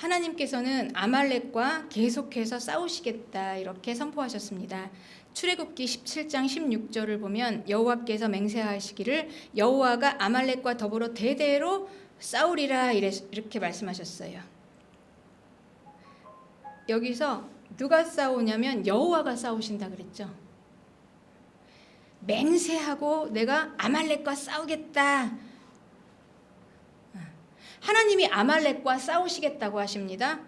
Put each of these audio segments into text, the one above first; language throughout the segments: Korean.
하나님께서는 아말렉과 계속해서 싸우시겠다 이렇게 선포하셨습니다. 출애굽기 17장 16절을 보면 여호와께서 맹세하시기를 여호와가 아말렉과 더불어 대대로 싸우리라 이렇게 말씀하셨어요. 여기서 누가 싸우냐면 여호와가 싸우신다 그랬죠. 맹세하고 내가 아말렉과 싸우겠다. 하나님이 아말렉과 싸우시겠다고 하십니다.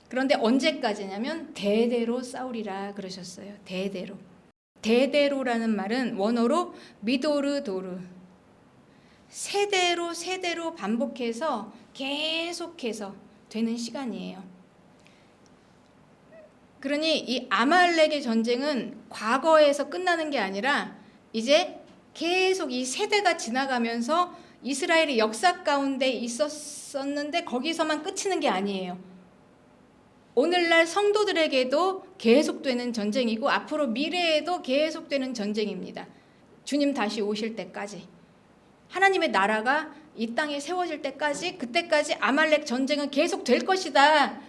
그런데 언제까지냐면 대대로 싸우리라 그러셨어요. 대대로. 대대로라는 말은 원어로 미도르도르. 세대로 반복해서 계속해서 되는 시간이에요. 그러니 이 아말렉의 전쟁은 과거에서 끝나는 게 아니라 이제 계속 이 세대가 지나가면서 이스라엘의 역사 가운데 있었었는데 거기서만 그치는 게 아니에요. 오늘날 성도들에게도 계속되는 전쟁이고 앞으로 미래에도 계속되는 전쟁입니다. 주님 다시 오실 때까지, 하나님의 나라가 이 땅에 세워질 때까지, 그때까지 아말렉 전쟁은 계속 될 것이다.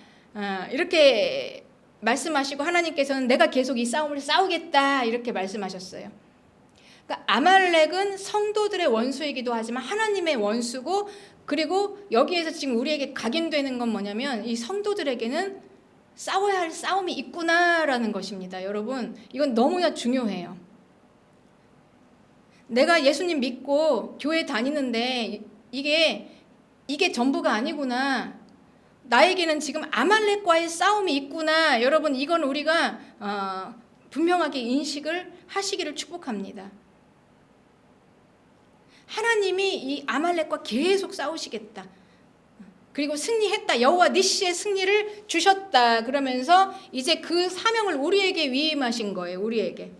이렇게 말씀하시고 하나님께서는 내가 계속 이 싸움을 싸우겠다 이렇게 말씀하셨어요. 그러니까 아말렉은 성도들의 원수이기도 하지만 하나님의 원수고, 그리고 여기에서 지금 우리에게 각인되는 건 뭐냐면 이 성도들에게는 싸워야 할 싸움이 있구나라는 것입니다. 여러분, 이건 너무나 중요해요. 내가 예수님 믿고 교회 다니는데 이게 전부가 아니구나. 나에게는 지금 아말렉과의 싸움이 있구나. 여러분, 이건 우리가 분명하게 인식을 하시기를 축복합니다. 하나님이 이 아말렉과 계속 싸우시겠다. 그리고 승리했다. 여호와 니시의 승리를 주셨다. 그러면서 이제 그 사명을 우리에게 위임하신 거예요. 우리에게.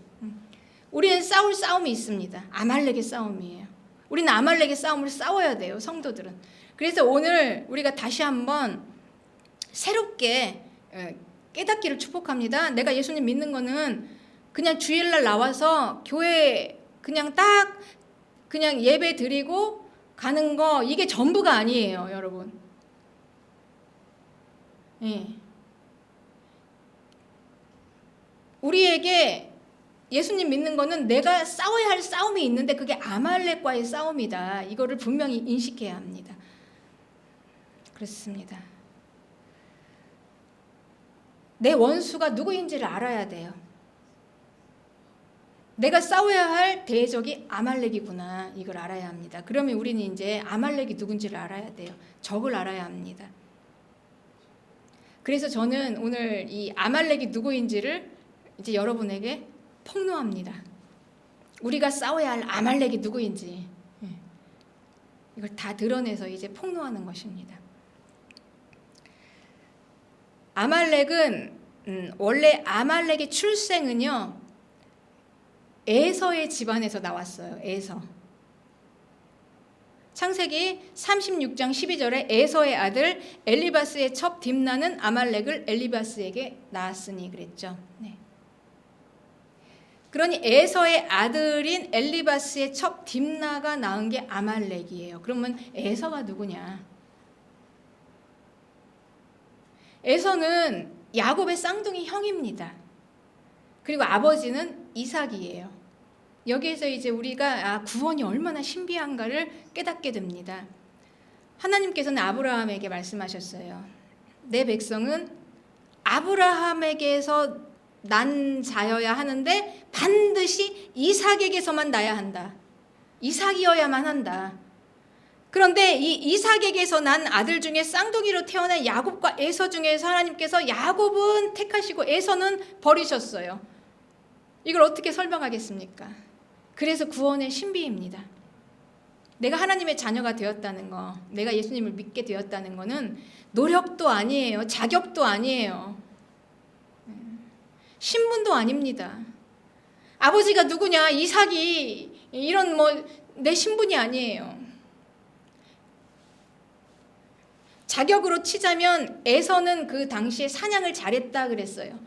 우리는 싸울 싸움이 있습니다. 아말렉의 싸움이에요. 우리는 아말렉의 싸움을 싸워야 돼요. 성도들은. 그래서 오늘 우리가 다시 한번 새롭게 깨닫기를 축복합니다. 내가 예수님 믿는 거는 그냥 주일날 나와서 교회 그냥 예배 드리고 가는 거, 이게 전부가 아니에요, 여러분. 예. 우리에게 예수님 믿는 거는 내가 싸워야 할 싸움이 있는데 그게 아말렉과의 싸움이다. 이거를 분명히 인식해야 합니다. 그렇습니다. 내 원수가 누구인지를 알아야 돼요. 내가 싸워야 할 대적이 아말렉이구나. 이걸 알아야 합니다. 그러면 우리는 이제 아말렉이 누군지를 알아야 돼요. 적을 알아야 합니다. 그래서 저는 오늘 이 아말렉이 누구인지를 이제 여러분에게 폭로합니다. 우리가 싸워야 할 아말렉이 누구인지 이걸 다 드러내서 이제 폭로하는 것입니다. 아말렉은 원래 아말렉의 출생은요, 에서의 집안에서 나왔어요. 에서. 창세기 36장 12절에 에서의 아들 엘리바스의 첩 딥나는 아말렉을 엘리바스에게 낳았으니 그랬죠. 네. 그러니 에서의 아들인 엘리바스의 첩 딥나가 낳은 게 아말렉이에요. 그러면 에서가 누구냐? 에서는 야곱의 쌍둥이 형입니다. 그리고 아버지는 이삭이에요. 여기에서 이제 우리가 구원이 얼마나 신비한가를 깨닫게 됩니다. 하나님께서는 아브라함에게 말씀하셨어요. 내 백성은 아브라함에게서 난 자여야 하는데 반드시 이삭에게서만 나야 한다. 이삭이어야만 한다. 그런데 이 이삭에게서 난 아들 중에 쌍둥이로 태어난 야곱과 에서 중에서 하나님께서 야곱은 택하시고 에서는 버리셨어요. 이걸 어떻게 설명하겠습니까? 그래서 구원의 신비입니다. 내가 하나님의 자녀가 되었다는 거, 내가 예수님을 믿게 되었다는 거는 노력도 아니에요. 자격도 아니에요. 신분도 아닙니다. 아버지가 누구냐, 이삭이, 이런 내 신분이 아니에요. 자격으로 치자면 에서는 그 당시에 사냥을 잘했다 그랬어요.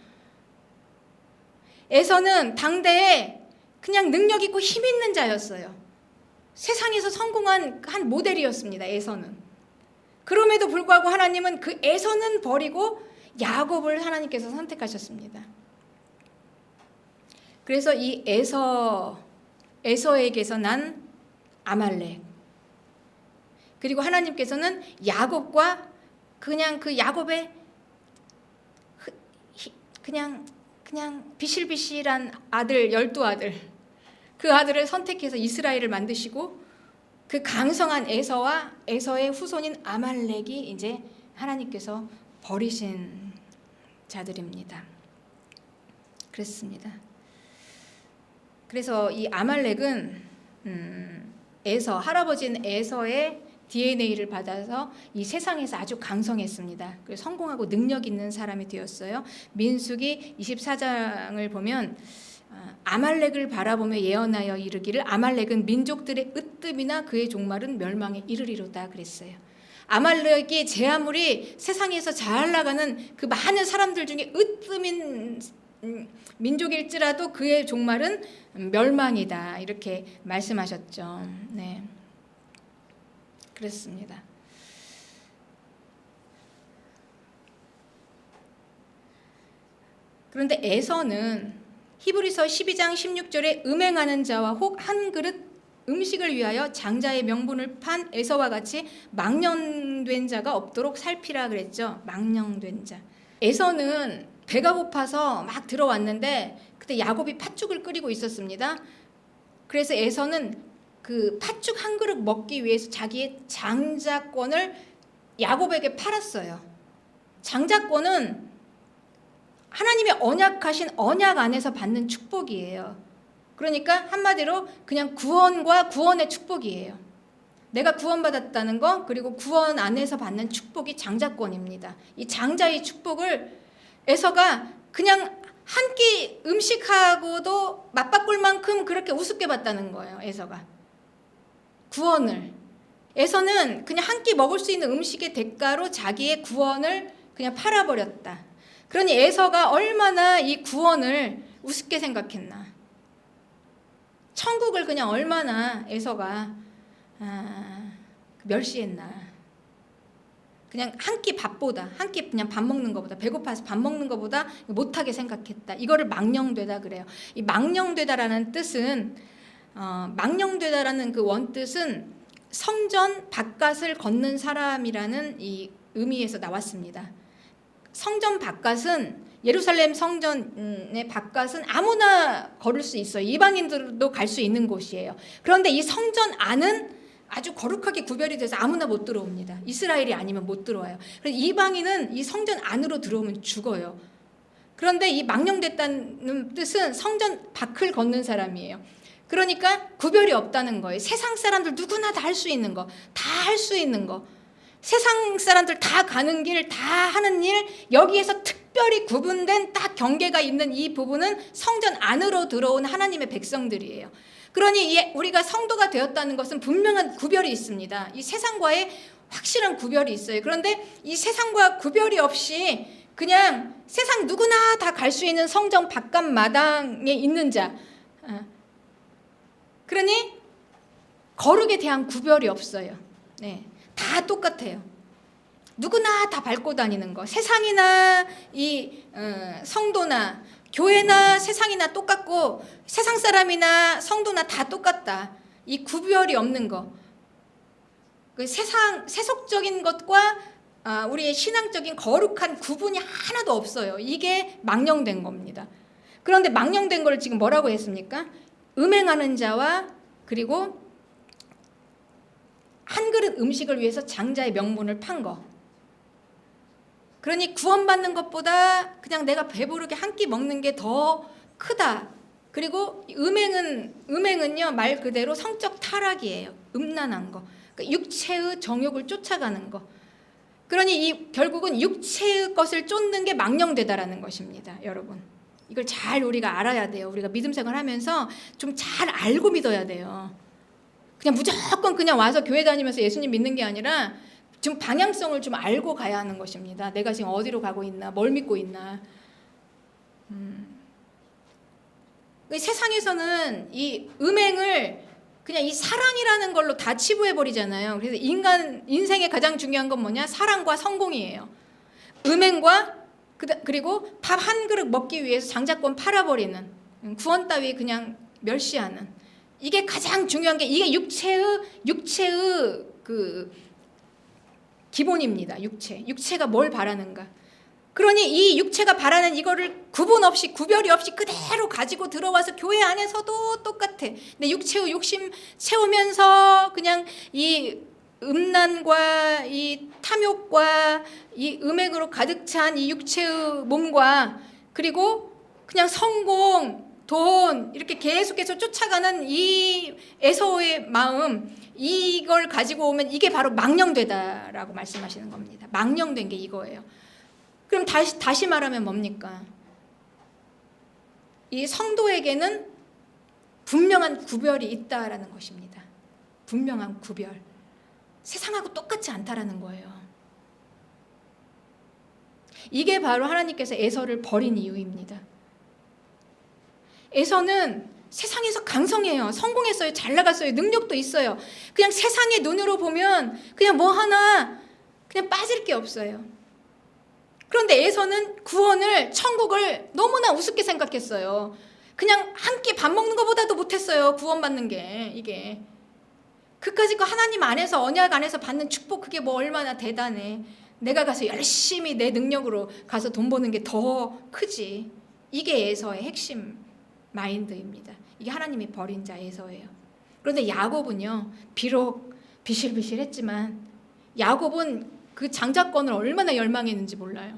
에서는 당대에 그냥 능력 있고 힘 있는 자였어요. 세상에서 성공한 한 모델이었습니다. 에서는. 그럼에도 불구하고 하나님은 그 에서는 버리고 야곱을 하나님께서 선택하셨습니다. 그래서 이 에서에게서 난 아말렉, 그리고 하나님께서는 야곱과 그냥 그 야곱의 그냥 비실비실한 아들 12아들, 그 아들을 선택해서 이스라엘을 만드시고 그 강성한 에서와 에서의 후손인 아말렉이 이제 하나님께서 버리신 자들입니다. 그렇습니다. 그래서 이 아말렉은 할아버지인 에서의 DNA를 받아서 이 세상에서 아주 강성했습니다. 그래서 성공하고 능력 있는 사람이 되었어요. 민수기 24장을 보면 아말렉을 바라보며 예언하여 이르기를 아말렉은 민족들의 으뜸이나 그의 종말은 멸망에 이르리로다 그랬어요. 아말렉이 제 아무리 세상에서 잘 나가는 그 많은 사람들 중에 으뜸인 민족일지라도 그의 종말은 멸망이다 이렇게 말씀하셨죠. 네, 그렇습니다. 그런데 에서는 히브리서 12장 16절에 음행하는 자와 혹 한 그릇 음식을 위하여 장자의 명분을 판 에서와 같이 망령된 자가 없도록 살피라 그랬죠. 망령된 자. 에서는 배가 고파서 막 들어왔는데 그때 야곱이 팥죽을 끓이고 있었습니다. 그래서 에서는 그 팥죽 한 그릇 먹기 위해서 자기의 장자권을 야곱에게 팔았어요. 장자권은 하나님의 언약하신 언약 안에서 받는 축복이에요. 그러니까 한마디로 그냥 구원과 구원의 축복이에요. 내가 구원받았다는 거, 그리고 구원 안에서 받는 축복이 장자권입니다. 이 장자의 축복을 에서가 그냥 한 끼 음식하고도 맞바꿀 만큼 그렇게 우습게 봤다는 거예요. 에서가 구원을, 에서는 그냥 한 끼 먹을 수 있는 음식의 대가로 자기의 구원을 그냥 팔아버렸다. 그러니 에서가 얼마나 이 구원을 우습게 생각했나, 천국을 그냥 얼마나 에서가 멸시했나. 그냥 한 끼 밥보다, 한 끼 그냥 밥 먹는 것보다, 배고파서 밥 먹는 것보다 못하게 생각했다. 이거를 망령되다 그래요. 이 망령되다라는 뜻은 망령되다라는 그 원뜻은 성전 바깥을 걷는 사람이라는 이 의미에서 나왔습니다. 성전 바깥은, 예루살렘 성전의 바깥은 아무나 걸을 수 있어요. 이방인들도 갈 수 있는 곳이에요. 그런데 이 성전 안은 아주 거룩하게 구별이 돼서 아무나 못 들어옵니다. 이스라엘이 아니면 못 들어와요. 그래서 이방인은 이 성전 안으로 들어오면 죽어요. 그런데 이 망령됐다는 뜻은 성전 밖을 걷는 사람이에요. 그러니까 구별이 없다는 거예요. 세상 사람들 누구나 다 할 수 있는 거, 다 할 수 있는 거, 세상 사람들 다 가는 길, 다 하는 일, 여기에서 특별히 구분된 딱 경계가 있는 이 부분은 성전 안으로 들어온 하나님의 백성들이에요. 그러니 우리가 성도가 되었다는 것은 분명한 구별이 있습니다. 이 세상과의 확실한 구별이 있어요. 그런데 이 세상과 구별이 없이 그냥 세상 누구나 다 갈 수 있는 성전 바깥 마당에 있는 자, 그러니 거룩에 대한 구별이 없어요. 네, 다 똑같아요. 누구나 다 밟고 다니는 거, 세상이나 이 성도나 교회나 세상이나 똑같고 세상 사람이나 성도나 다 똑같다. 이 구별이 없는 거, 그 세속적인 것과 우리의 신앙적인 거룩한 구분이 하나도 없어요. 이게 망령된 겁니다. 그런데 망령된 걸 지금 뭐라고 했습니까? 음행하는 자와 그리고 한 그릇 음식을 위해서 장자의 명분을 판 거. 그러니 구원받는 것보다 그냥 내가 배부르게 한 끼 먹는 게 더 크다. 그리고 음행은요, 말 그대로 성적 타락이에요. 음란한 거. 그러니까 육체의 정욕을 쫓아가는 거. 그러니 결국은 육체의 것을 쫓는 게 망령되다라는 것입니다, 여러분. 이걸 잘 우리가 알아야 돼요. 우리가 믿음 생활하면서 좀 잘 알고 믿어야 돼요. 그냥 무조건 그냥 와서 교회 다니면서 예수님 믿는 게 아니라 좀 방향성을 좀 알고 가야 하는 것입니다. 내가 지금 어디로 가고 있나, 뭘 믿고 있나. 세상에서는 이 음행을 그냥 이 사랑이라는 걸로 다 치부해 버리잖아요. 그래서 인생의 가장 중요한 건 뭐냐? 사랑과 성공이에요. 음행과 그리고 밥 한 그릇 먹기 위해서 장자권 팔아버리는, 구원 따위 그냥 멸시하는, 이게 가장 중요한 게, 이게 육체의 그 기본입니다. 육체가 뭘 바라는가. 그러니 이 육체가 바라는 이거를 구분 없이, 구별이 없이 그대로 가지고 들어와서 교회 안에서도 똑같아. 근데 육체의 욕심 채우면서 그냥 이 음란과 이 탐욕과 이 음행으로 가득 찬 이 육체의 몸과, 그리고 그냥 성공, 돈, 이렇게 계속해서 쫓아가는 이 에서의 마음, 이걸 가지고 오면 이게 바로 망령되다라고 말씀하시는 겁니다. 망령된 게 이거예요. 그럼 다시 말하면 뭡니까? 이 성도에게는 분명한 구별이 있다라는 것입니다. 분명한 구별. 세상하고 똑같지 않다라는 거예요. 이게 바로 하나님께서 에서를 버린 이유입니다. 에서는 세상에서 강성해요. 성공했어요. 잘 나갔어요. 능력도 있어요. 그냥 세상의 눈으로 보면 그냥 뭐 하나 그냥 빠질 게 없어요. 그런데 에서는 구원을, 천국을 너무나 우습게 생각했어요. 그냥 한 끼 밥 먹는 것보다도 못했어요. 구원받는 게, 이게. 그까짓 거 하나님 안에서, 언약 안에서 받는 축복, 그게 뭐 얼마나 대단해. 내가 가서 열심히 내 능력으로 가서 돈 버는 게 더 크지. 이게 에서의 핵심 마인드입니다. 이게 하나님이 버린 자 에서예요. 그런데 야곱은요, 비록 비실비실했지만 야곱은 그 장자권을 얼마나 열망했는지 몰라요.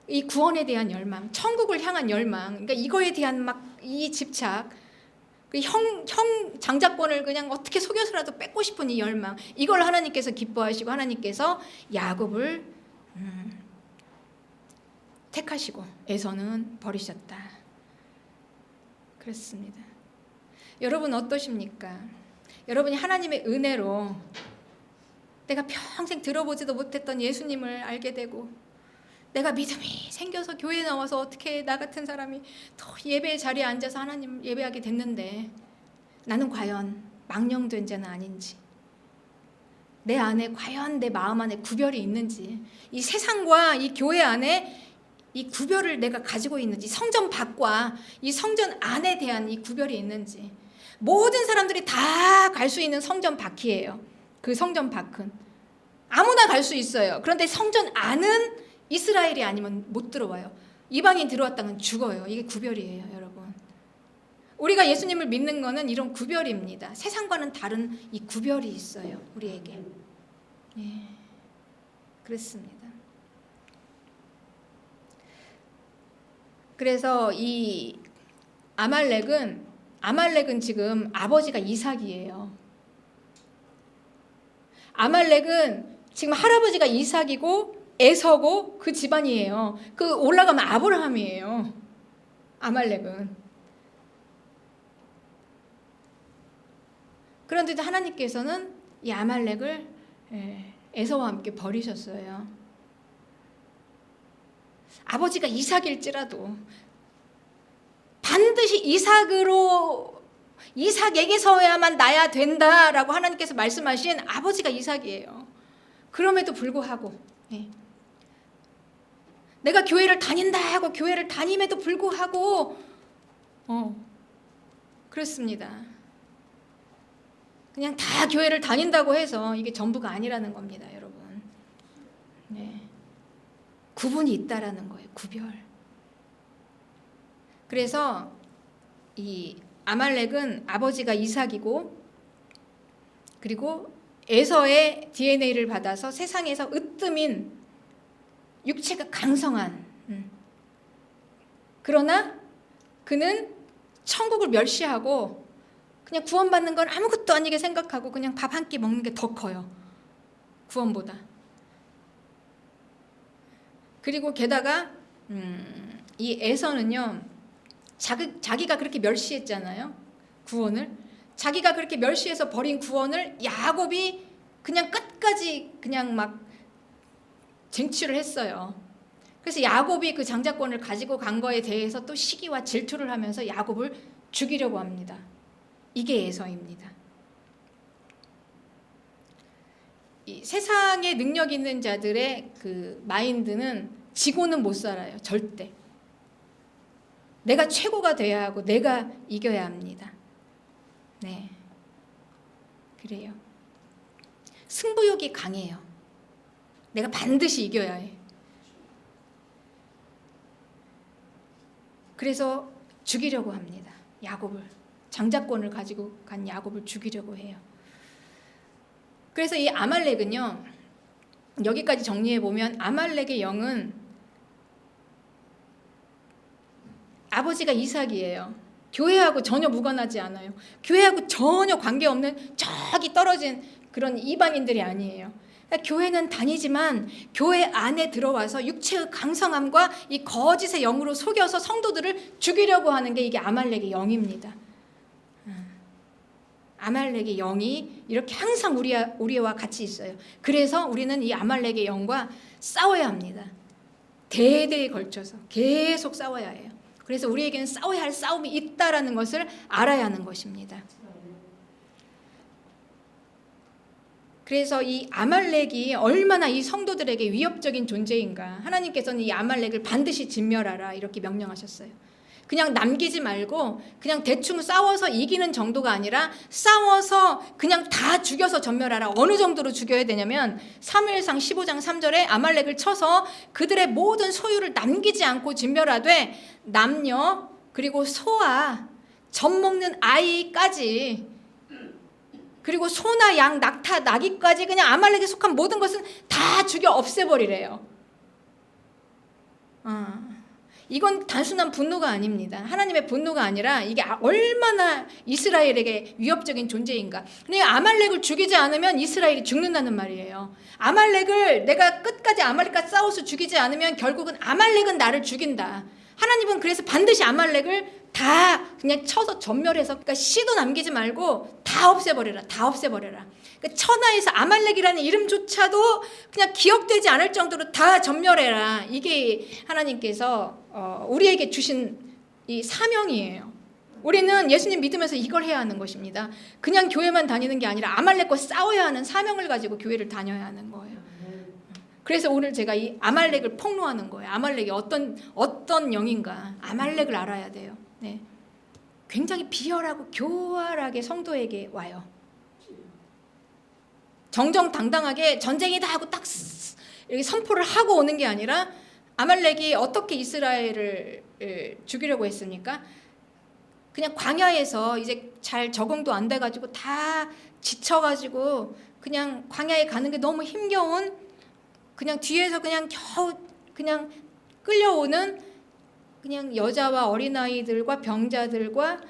이 구원에 대한 열망, 천국을 향한 열망, 그러니까 이거에 대한 막 이 집착, 그 형 장자권을 그냥 어떻게 속여서라도 뺏고 싶은 이 열망, 이걸 하나님께서 기뻐하시고 하나님께서 야곱을 택하시고 에서는 버리셨다. 그렇습니다. 여러분 어떠십니까? 여러분이 하나님의 은혜로 내가 평생 들어보지도 못했던 예수님을 알게 되고, 내가 믿음이 생겨서 교회에 나와서 어떻게 나 같은 사람이 더 예배의 자리에 앉아서 하나님 예배하게 됐는데, 나는 과연 망령된 자는 아닌지, 내 안에 과연 내 마음 안에 구별이 있는지, 이 세상과 이 교회 안에 이 구별을 내가 가지고 있는지, 성전 밖과 이 성전 안에 대한 이 구별이 있는지. 모든 사람들이 다 갈 수 있는 성전 밖이에요. 그 성전 밖은 아무나 갈 수 있어요. 그런데 성전 안은 이스라엘이 아니면 못 들어와요. 이방인 들어왔다면 죽어요. 이게 구별이에요, 여러분. 우리가 예수님을 믿는 거는 이런 구별입니다. 세상과는 다른 이 구별이 있어요, 우리에게. 예, 그렇습니다. 그래서 이 아말렉은 지금 아버지가 이삭이에요. 아말렉은 지금 할아버지가 이삭이고 에서고 그 집안이에요. 그 올라가면 아브라함이에요. 아말렉은. 그런데도 하나님께서는 이 아말렉을 에서와 함께 버리셨어요. 아버지가 이삭일지라도 반드시 이삭에게서야만 나야 된다라고 하나님께서 말씀하신 아버지가 이삭이에요. 그럼에도 불구하고 내가 교회를 다닌다 하고 교회를 다님에도 불구하고 그렇습니다. 그냥 다 교회를 다닌다고 해서 이게 전부가 아니라는 겁니다, 여러분. 네. 구분이 있다라는 거예요, 구별. 그래서 이 아말렉은 아버지가 이삭이고, 그리고 에서의 DNA를 받아서 세상에서 으뜸인 육체가 강성한, 그러나 그는 천국을 멸시하고 그냥 구원받는 건 아무것도 아니게 생각하고 그냥 밥 한 끼 먹는 게 더 커요, 구원보다. 그리고 게다가 이 에서는요, 자기가 그렇게 멸시했잖아요, 구원을. 자기가 그렇게 멸시해서 버린 구원을 야곱이 그냥 끝까지 그냥 막 쟁취를 했어요. 그래서 야곱이 그 장자권을 가지고 간 거에 대해서 또 시기와 질투를 하면서 야곱을 죽이려고 합니다. 이게 에서입니다. 이 세상에 능력 있는 자들의 그 마인드는 지고는 못 살아요. 절대. 내가 최고가 돼야 하고 내가 이겨야 합니다. 네, 그래요. 승부욕이 강해요. 내가 반드시 이겨야 해. 그래서 죽이려고 합니다. 야곱을. 장자권을 가지고 간 야곱을 죽이려고 해요. 그래서 이 아말렉은요, 여기까지 정리해 보면 아말렉의 영은 아버지가 이삭이에요. 교회하고 전혀 무관하지 않아요. 교회하고 전혀 관계없는 저기 떨어진 그런 이방인들이 아니에요. 그러니까 교회는 다니지만 교회 안에 들어와서 육체의 강성함과 이 거짓의 영으로 속여서 성도들을 죽이려고 하는 게 이게 아말렉의 영입니다. 아말렉의 영이 이렇게 항상 우리와 같이 있어요. 그래서 우리는 이 아말렉의 영과 싸워야 합니다. 대대에 걸쳐서 계속 싸워야 해요. 그래서 우리에게는 싸워야 할 싸움이 있다라는 것을 알아야 하는 것입니다. 그래서 이 아말렉이 얼마나 이 성도들에게 위협적인 존재인가. 하나님께서는 이 아말렉을 반드시 진멸하라 이렇게 명령하셨어요. 그냥 남기지 말고 그냥 대충 싸워서 이기는 정도가 아니라 싸워서 그냥 다 죽여서 전멸하라. 어느 정도로 죽여야 되냐면 사무엘상 15장 3절에 아말렉을 쳐서 그들의 모든 소유를 남기지 않고 진멸하되 남녀 그리고 소와 젖 먹는 아이까지 그리고 소나 양, 낙타, 나귀까지 그냥 아말렉에 속한 모든 것은 다 죽여 없애버리래요. 이건 단순한 분노가 아닙니다. 하나님의 분노가 아니라 이게 얼마나 이스라엘에게 위협적인 존재인가. 그러니까 아말렉을 죽이지 않으면 이스라엘이 죽는다는 말이에요. 아말렉을 내가 끝까지 아말렉과 싸워서 죽이지 않으면 결국은 아말렉은 나를 죽인다. 하나님은 그래서 반드시 아말렉을 다 그냥 쳐서 전멸해서 그러니까 씨도 남기지 말고 다 없애버려라. 다 없애버려라. 그러니까 천하에서 아말렉이라는 이름조차도 그냥 기억되지 않을 정도로 다 전멸해라. 이게 하나님께서 우리에게 주신 이 사명이에요. 우리는 예수님 믿으면서 이걸 해야 하는 것입니다. 그냥 교회만 다니는 게 아니라 아말렉과 싸워야 하는 사명을 가지고 교회를 다녀야 하는 거예요. 그래서 오늘 제가 이 아말렉을 폭로하는 거예요. 아말렉이 어떤 영인가. 아말렉을 알아야 돼요. 네. 굉장히 비열하고 교활하게 성도에게 와요. 정정당당하게 전쟁이다 하고 딱 이렇게 선포를 하고 오는 게 아니라 아말렉이 어떻게 이스라엘을 죽이려고 했습니까? 그냥 광야에서 이제 잘 적응도 안 돼가지고 다 지쳐가지고 그냥 광야에 가는 게 너무 힘겨운 그냥 뒤에서 그냥 겨우 그냥 끌려오는 그냥 여자와 어린아이들과 병자들과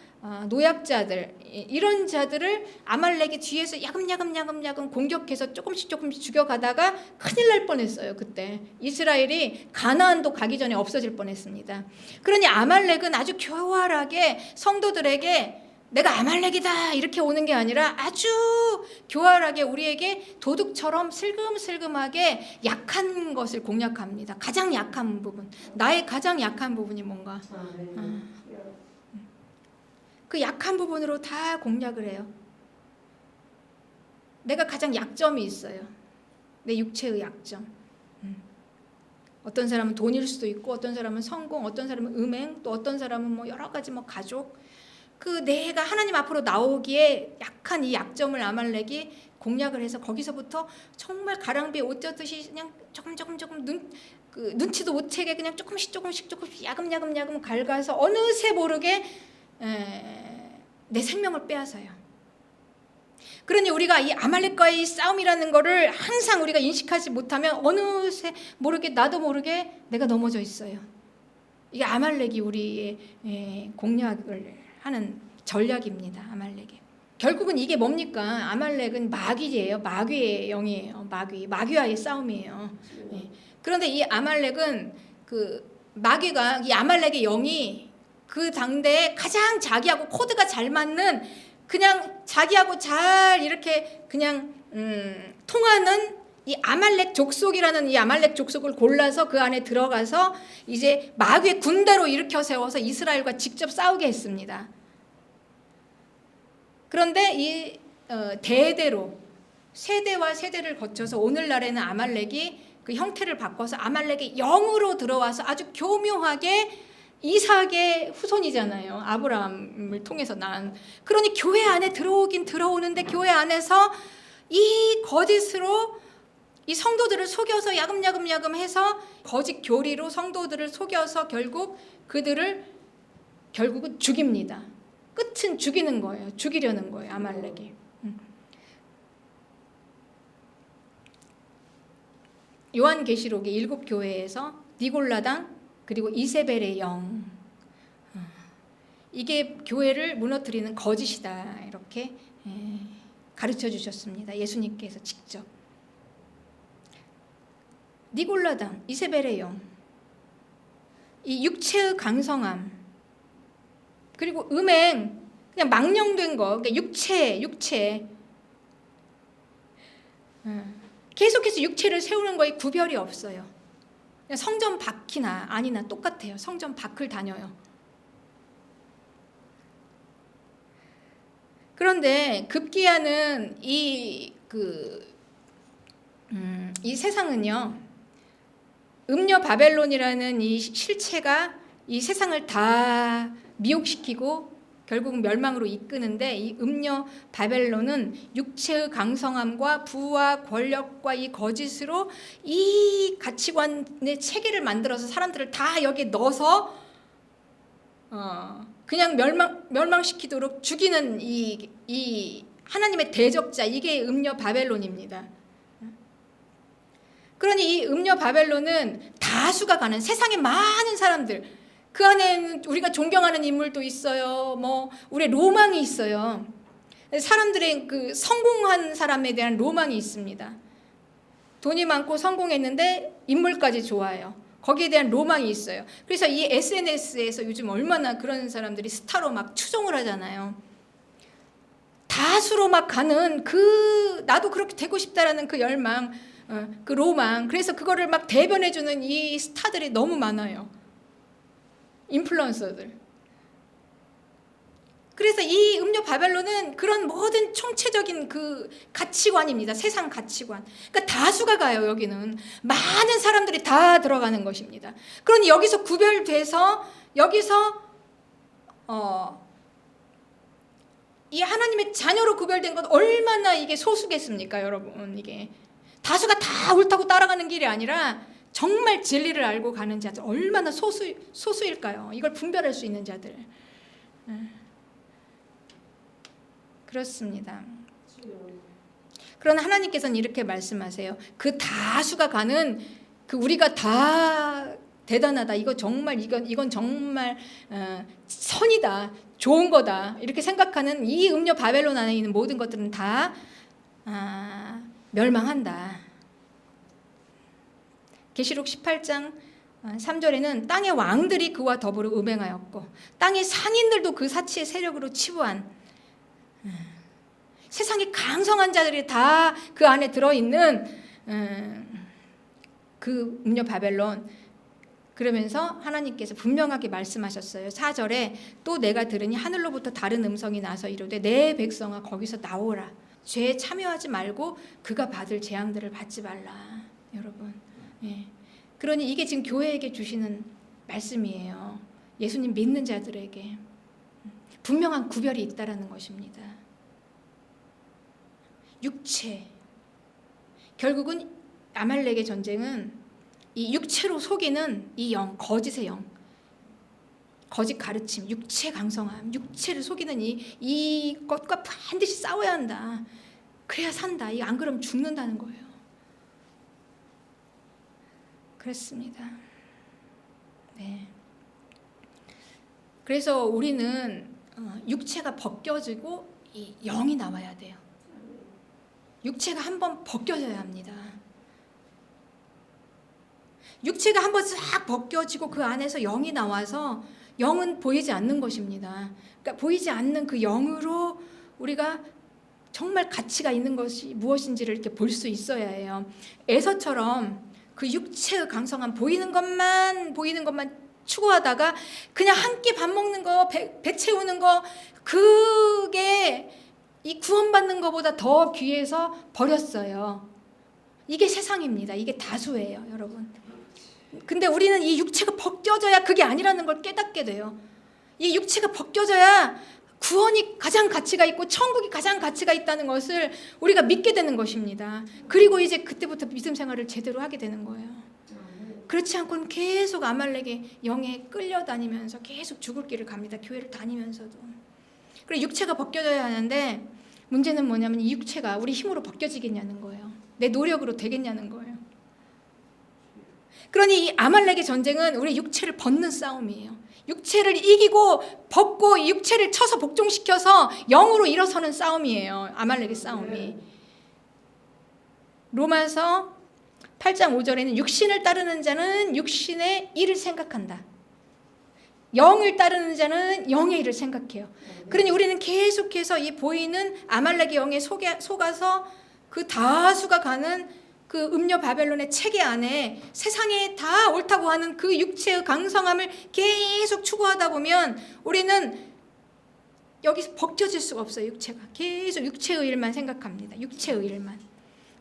노약자들 이런 자들을 아말렉이 뒤에서 야금야금 공격해서 조금씩 죽여가다가 큰일 날 뻔했어요. 그때 이스라엘이 가나안도 가기 전에 없어질 뻔했습니다. 그러니 아말렉은 아주 교활하게 성도들에게 내가 아말렉이다 이렇게 오는 게 아니라 아주 교활하게 우리에게 도둑처럼 슬금슬금하게 약한 것을 공략합니다. 가장 약한 부분, 나의 가장 약한 부분이 뭔가 그 약한 부분으로 다 공략을 해요. 내가 가장 약점이 있어요. 내 육체의 약점. 어떤 사람은 돈일 수도 있고 어떤 사람은 성공, 어떤 사람은 음행, 또 어떤 사람은 뭐 여러 가지 뭐 가족. 그 내가 하나님 앞으로 나오기에 약한 이 약점을 아말렉이 공략을 해서 거기서부터 정말 가랑비에 옷 젖듯이 그냥 조금 눈치도 못 채게 그냥 조금씩 야금 갉아서 어느새 모르게 내 생명을 빼앗아요. 그러니 우리가 이 아말렉과의 싸움이라는 거를 항상 우리가 인식하지 못하면 어느새 모르게 나도 모르게 내가 넘어져 있어요. 이게 아말렉이 우리의 공략을 하는 전략입니다. 아말렉이. 결국은 이게 뭡니까? 아말렉은 마귀예요. 마귀의 영이에요. 마귀와의 싸움이에요. 그런데 이 아말렉은 이 아말렉의 영이 그 당대에 가장 자기하고 코드가 잘 맞는 그냥 자기하고 잘 이렇게 그냥 통하는 이 아말렉 족속이라는 이 아말렉 족속을 골라서 그 안에 들어가서 이제 마귀의 군대로 일으켜 세워서 이스라엘과 직접 싸우게 했습니다. 그런데 이 대대로 세대와 세대를 거쳐서 오늘날에는 아말렉이 그 형태를 바꿔서 아말렉이 영으로 들어와서 아주 교묘하게 이삭의 후손이잖아요. 아브라함을 통해서 난. 그러니 교회 안에 들어오긴 들어오는데 교회 안에서 이 거짓으로 이 성도들을 속여서 야금야금 해서 거짓 교리로 성도들을 속여서 결국 그들을 결국은 죽입니다. 끝은 죽이는 거예요. 죽이려는 거예요. 아말렉이. 요한계시록의 7교회에서 니골라당 그리고 이세벨의 영, 이게 교회를 무너뜨리는 거짓이다 이렇게 가르쳐 주셨습니다. 예수님께서 직접. 니골라당, 이세벨의 영, 이 육체의 강성함, 그리고 음행, 그냥 망령된 거, 그러니까 육체 계속해서 육체를 세우는 거에 구별이 없어요. 그냥 성전 밖이나 아니나 똑같아요. 성전 밖을 다녀요. 그런데 급기야는 이 세상은요, 음녀 바벨론이라는 이 실체가 이 세상을 다 미혹시키고 결국 멸망으로 이끄는데, 이 음녀 바벨론은 육체의 강성함과 부와 권력과 이 거짓으로 이 가치관의 체계를 만들어서 사람들을 다 여기에 넣어서 그냥 멸망시키도록 죽이는 이 하나님의 대적자, 이게 음녀 바벨론입니다. 그러니 이 음녀 바벨론은 다수가 가는 세상의 많은 사람들, 그 안에는 우리가 존경하는 인물도 있어요. 뭐 우리의 로망이 있어요. 사람들의 그 성공한 사람에 대한 로망이 있습니다. 돈이 많고 성공했는데 인물까지 좋아해요. 거기에 대한 로망이 있어요. 그래서 이 SNS에서 요즘 얼마나 그런 사람들이 스타로 막 추종을 하잖아요. 다수로 막 가는 나도 그렇게 되고 싶다라는 그 열망, 그 로망. 그래서 그거를 막 대변해주는 이 스타들이 너무 많아요. 인플루언서들. 그래서 이 음녀 바벨론은 그런 모든 총체적인 그 가치관입니다. 세상 가치관. 그러니까 다수가 가요. 여기는 많은 사람들이 다 들어가는 것입니다. 그러니 여기서 구별돼서 여기서 이 하나님의 자녀로 구별된 건 얼마나 이게 소수겠습니까, 여러분? 이게 다수가 다 옳다고 따라가는 길이 아니라 정말 진리를 알고 가는 자들 얼마나 소수일까요? 이걸 분별할 수 있는 자들. 그렇습니다. 그러나 하나님께서는 이렇게 말씀하세요. 그 다수가 가는 그 우리가 다 대단하다. 이건 정말 선이다. 좋은 거다. 이렇게 생각하는 이 음녀 바벨론 안에 있는 모든 것들은 다 멸망한다. 계시록 18장 3절에는 땅의 왕들이 그와 더불어 음행하였고 땅의 상인들도 그 사치의 세력으로 치부한, 세상의 강성한 자들이 다 그 안에 들어있는 그 음녀 바벨론. 그러면서 하나님께서 분명하게 말씀하셨어요. 4절에 또 내가 들으니 하늘로부터 다른 음성이 나서 이르되 내 백성아 거기서 나오라. 죄에 참여하지 말고 그가 받을 재앙들을 받지 말라. 여러분, 그러니 이게 지금 교회에게 주시는 말씀이에요. 예수님 믿는 자들에게 분명한 구별이 있다라는 것입니다. 육체, 결국은 아말렉의 전쟁은 이 육체로 속이는 이 영, 거짓의 영, 거짓 가르침, 육체 강성함, 육체를 속이는 이것과 반드시 싸워야 한다. 그래야 산다. 안 그러면 죽는다는 거예요. 그렇습니다. 네. 그래서 우리는 육체가 벗겨지고 이 영이 나와야 돼요. 육체가 한번 벗겨져야 합니다. 육체가 한번 싹 벗겨지고 그 안에서 영이 나와서, 영은 보이지 않는 것입니다. 그러니까 보이지 않는 그 영으로 우리가 정말 가치가 있는 것이 무엇인지를 이렇게 볼 수 있어야 해요. 에서처럼 그 육체의 강성함, 보이는 것만 추구하다가 그냥 한 끼 밥 먹는 거, 배 채우는 거, 그게 이 구원받는 것보다 더 귀해서 버렸어요. 이게 세상입니다. 이게 다수예요, 여러분. 근데 우리는 이 육체가 벗겨져야 그게 아니라는 걸 깨닫게 돼요. 이 육체가 벗겨져야 구원이 가장 가치가 있고 천국이 가장 가치가 있다는 것을 우리가 믿게 되는 것입니다. 그리고 이제 그때부터 믿음 생활을 제대로 하게 되는 거예요. 그렇지 않고는 계속 아말렉의 영에 끌려다니면서 계속 죽을 길을 갑니다. 교회를 다니면서도. 그리고 육체가 벗겨져야 하는데 문제는 뭐냐면 이 육체가 우리 힘으로 벗겨지겠냐는 거예요. 내 노력으로 되겠냐는 거예요. 그러니 이 아말렉의 전쟁은 우리 육체를 벗는 싸움이에요. 육체를 이기고 벗고 육체를 쳐서 복종시켜서 영으로 일어서는 싸움이에요. 아말렉의 싸움이. 로마서 8장 5절에는 육신을 따르는 자는 육신의 일을 생각한다. 영을 따르는 자는 영의 일을 생각해요. 그러니 우리는 계속해서 이 보이는 아말렉의 영에 속아서 그 다수가 가는 그 음녀 바벨론의 체계 안에 세상에 다 옳다고 하는 그 육체의 강성함을 계속 추구하다 보면 우리는 여기서 벗겨질 수가 없어요. 육체가 계속 육체의 일만 생각합니다. 육체의 일만.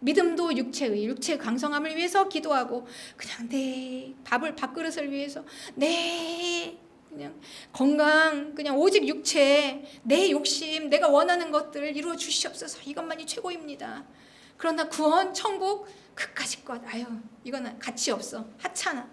믿음도 육체의 육체의 강성함을 위해서 기도하고 그냥 내 밥그릇을 위해서 내 그냥 건강 그냥 오직 육체 내 욕심 내가 원하는 것들 이루어 주시옵소서. 이것만이 최고입니다. 그러나 구원 천국 그까짓 것 아유 이거는 가치 없어. 하찮아.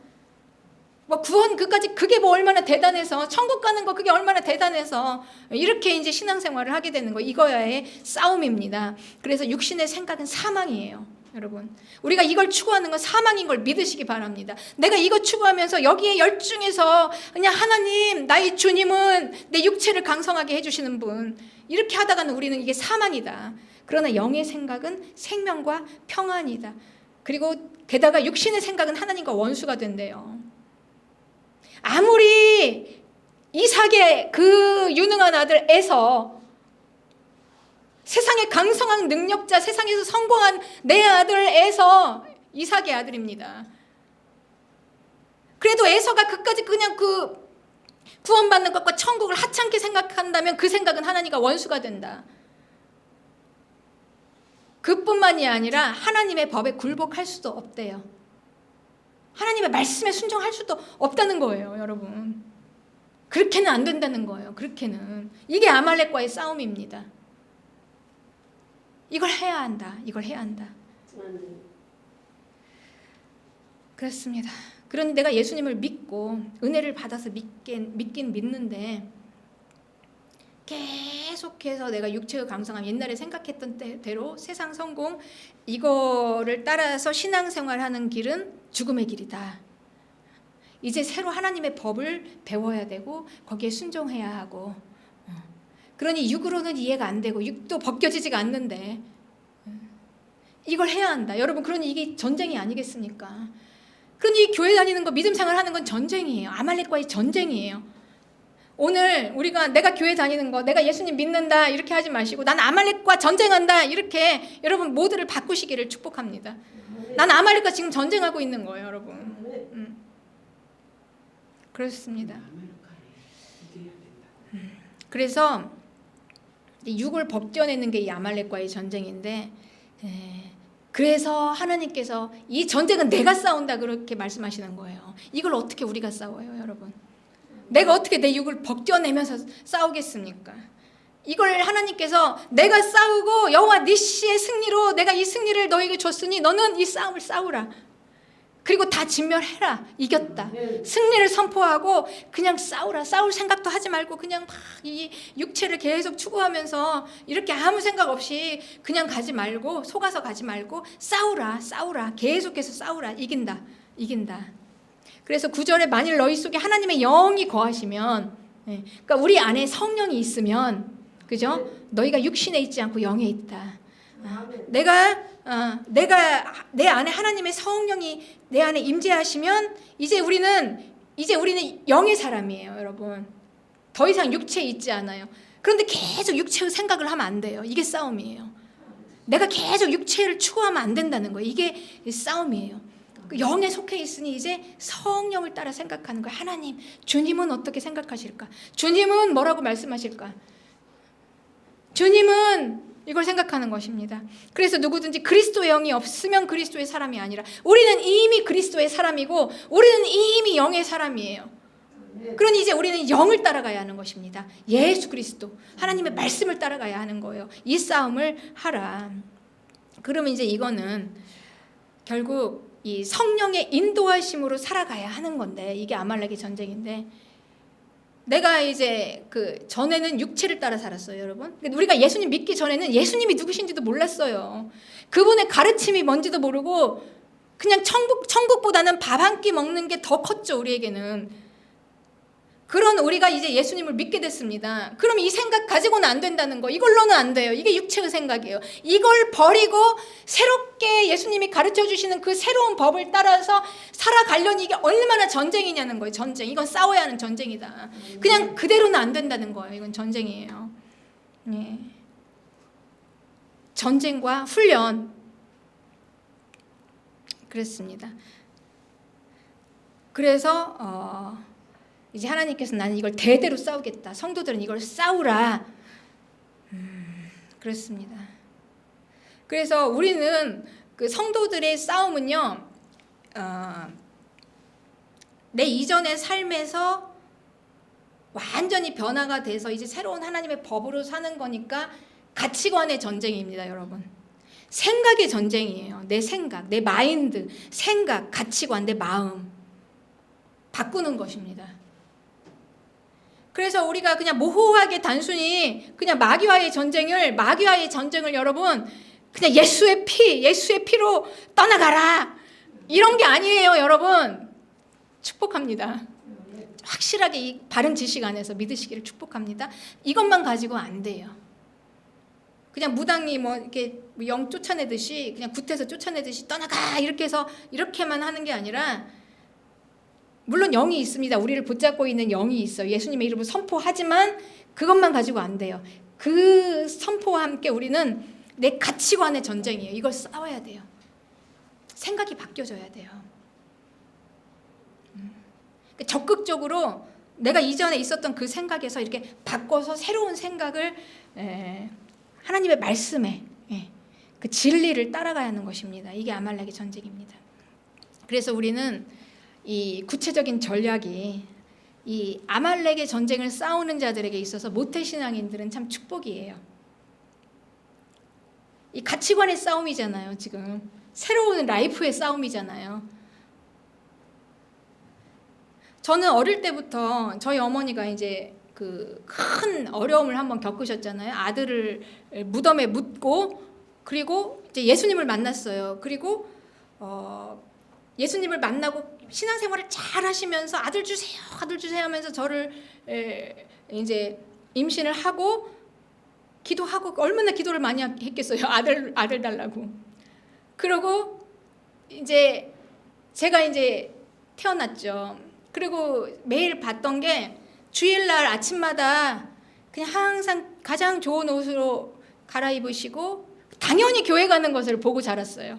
뭐 구원 그까지 그게 뭐 얼마나 대단해서 천국 가는 거 그게 얼마나 대단해서 이렇게 이제 신앙생활을 하게 되는 거 이거야의 싸움입니다. 그래서 육신의 생각은 사망이에요. 여러분 우리가 이걸 추구하는 건 사망인 걸 믿으시기 바랍니다. 내가 이거 추구하면서 여기에 열중해서 그냥 하나님 나의 주님은 내 육체를 강성하게 해주시는 분 이렇게 하다가는 우리는 이게 사망이다. 그러나 영의 생각은 생명과 평안이다. 그리고 게다가 육신의 생각은 하나님과 원수가 된대요. 아무리 이삭의 그 유능한 아들 에서 세상의 강성한 능력자 세상에서 성공한 내 아들 에서 이삭의 아들입니다. 그래도 에서가 그까지 그냥 그 구원받는 것과 천국을 하찮게 생각한다면 그 생각은 하나님과 원수가 된다. 그뿐만이 아니라 하나님의 법에 굴복할 수도 없대요. 하나님의 말씀에 순종할 수도 없다는 거예요, 여러분. 그렇게는 안 된다는 거예요. 그렇게는. 이게 아말렉과의 싸움입니다. 이걸 해야 한다. 이걸 해야 한다. 그렇습니다. 그런데 내가 예수님을 믿고 은혜를 받아서 믿긴 믿는데 계속해서 내가 육체의 강성함 옛날에 생각했던 대로 세상 성공 이거를 따라서 신앙생활하는 길은 죽음의 길이다. 이제 새로 하나님의 법을 배워야 되고 거기에 순종해야 하고 그러니 육으로는 이해가 안 되고 육도 벗겨지지가 않는데 이걸 해야 한다. 여러분 그러니 이게 전쟁이 아니겠습니까? 그러니 교회 다니는 거 믿음 생활하는 건 전쟁이에요. 아말렉과의 전쟁이에요. 오늘 우리가 내가 교회 다니는 거 내가 예수님 믿는다 이렇게 하지 마시고 난 아말렉과 전쟁한다 이렇게 여러분 모두를 바꾸시기를 축복합니다. 난 아말렉과 지금 전쟁하고 있는 거예요, 여러분. 그렇습니다. 그래서 육을 벗겨내는 게 이 아말렉과의 전쟁인데 그래서 하나님께서 이 전쟁은 내가 싸운다 그렇게 말씀하시는 거예요. 이걸 어떻게 우리가 싸워요, 여러분? 내가 어떻게 내 육을 벗겨내면서 싸우겠습니까? 이걸 하나님께서 내가 싸우고 여호와 니시의 승리로 내가 이 승리를 너에게 줬으니 너는 이 싸움을 싸우라. 그리고 다 진멸해라. 이겼다. 승리를 선포하고 그냥 싸우라. 싸울 생각도 하지 말고 그냥 막 이 육체를 계속 추구하면서 이렇게 아무 생각 없이 그냥 가지 말고 속아서 가지 말고 싸우라. 계속해서 싸우라. 이긴다. 그래서 9절에 만일 너희 속에 하나님의 영이 거하시면 그러니까 우리 안에 성령이 있으면 그죠? 너희가 육신에 있지 않고 영에 있다. 내가 내 안에 하나님의 성령이 내 안에 임재하시면 이제 우리는 영의 사람이에요, 여러분. 더 이상 육체에 있지 않아요. 그런데 계속 육체의 생각을 하면 안 돼요. 이게 싸움이에요. 내가 계속 육체를 추구하면 안 된다는 거예요. 이게 싸움이에요. 영에 속해 있으니 이제 성령을 따라 생각하는 거예요. 하나님, 주님은 어떻게 생각하실까? 주님은 뭐라고 말씀하실까? 주님은 이걸 생각하는 것입니다. 그래서 누구든지 그리스도의 영이 없으면 그리스도의 사람이 아니라, 우리는 이미 그리스도의 사람이고 우리는 이미 영의 사람이에요. 그러니 이제 우리는 영을 따라가야 하는 것입니다. 예수 그리스도 하나님의 말씀을 따라가야 하는 거예요. 이 싸움을 하라. 그러면 이제 이거는 결국 이 성령의 인도하심으로 살아가야 하는 건데, 이게 아말렉의 전쟁인데, 내가 이제 그 전에는 육체를 따라 살았어요, 여러분. 우리가 예수님 믿기 전에는 예수님이 누구신지도 몰랐어요. 그분의 가르침이 뭔지도 모르고 그냥 천국보다는 밥 한 끼 먹는 게 더 컸죠, 우리에게는. 그런 우리가 이제 예수님을 믿게 됐습니다. 그럼 이 생각 가지고는 안 된다는 거, 이걸로는 안 돼요. 이게 육체의 생각이에요. 이걸 버리고 새롭게 예수님이 가르쳐 주시는 그 새로운 법을 따라서 살아가려니 이게 얼마나 전쟁이냐는 거예요. 전쟁. 이건 싸워야 하는 전쟁이다. 그냥 그대로는 안 된다는 거예요. 이건 전쟁이에요. 예. 전쟁과 훈련. 그랬습니다. 그래서 이제 하나님께서 나는 이걸 대대로 싸우겠다. 성도들은 이걸 싸우라. 그렇습니다. 그래서 우리는 그 성도들의 싸움은요, 내 이전의 삶에서 완전히 변화가 돼서 이제 새로운 하나님의 법으로 사는 거니까 가치관의 전쟁입니다, 여러분. 생각의 전쟁이에요. 내 생각, 내 마인드, 생각, 가치관, 내 마음 바꾸는 것입니다. 그래서 우리가 그냥 모호하게 단순히 그냥 마귀와의 전쟁을 여러분 그냥 예수의 피로 떠나가라 이런 게 아니에요, 여러분. 축복합니다. 확실하게 이 바른 지식 안에서 믿으시기를 축복합니다. 이것만 가지고 안 돼요. 그냥 무당이 뭐 이렇게 영 쫓아내듯이 그냥 굿해서 쫓아내듯이 떠나가 이렇게 해서 이렇게만 하는 게 아니라, 물론 영이 있습니다. 우리를 붙잡고 있는 영이 있어요. 예수님의 이름을 선포하지만 그것만 가지고 안 돼요. 그 선포와 함께 우리는 내 가치관의 전쟁이에요. 이걸 싸워야 돼요. 생각이 바뀌어져야 돼요. 적극적으로 내가 이전에 있었던 그 생각에서 이렇게 바꿔서 새로운 생각을 하나님의 말씀에 그 진리를 따라가야 하는 것입니다. 이게 아말렉의 전쟁입니다. 그래서 우리는 이 구체적인 전략이 이 아말렉의 전쟁을 싸우는 자들에게 있어서 모태신앙인들은 참 축복이에요. 이 가치관의 싸움이잖아요. 지금 새로운 라이프의 싸움이잖아요. 저는 어릴 때부터 저희 어머니가 이제 그 큰 어려움을 한번 겪으셨잖아요. 아들을 무덤에 묻고, 그리고 이제 예수님을 만났어요. 그리고 예수님을 만나고 신앙생활을 잘 하시면서 아들 주세요 하면서 저를 이제 임신을 하고 기도하고, 얼마나 기도를 많이 했겠어요. 아들 달라고. 그리고 이제 제가 이제 태어났죠. 그리고 매일 봤던 게 주일날 아침마다 그냥 항상 가장 좋은 옷으로 갈아입으시고 당연히 교회 가는 것을 보고 자랐어요.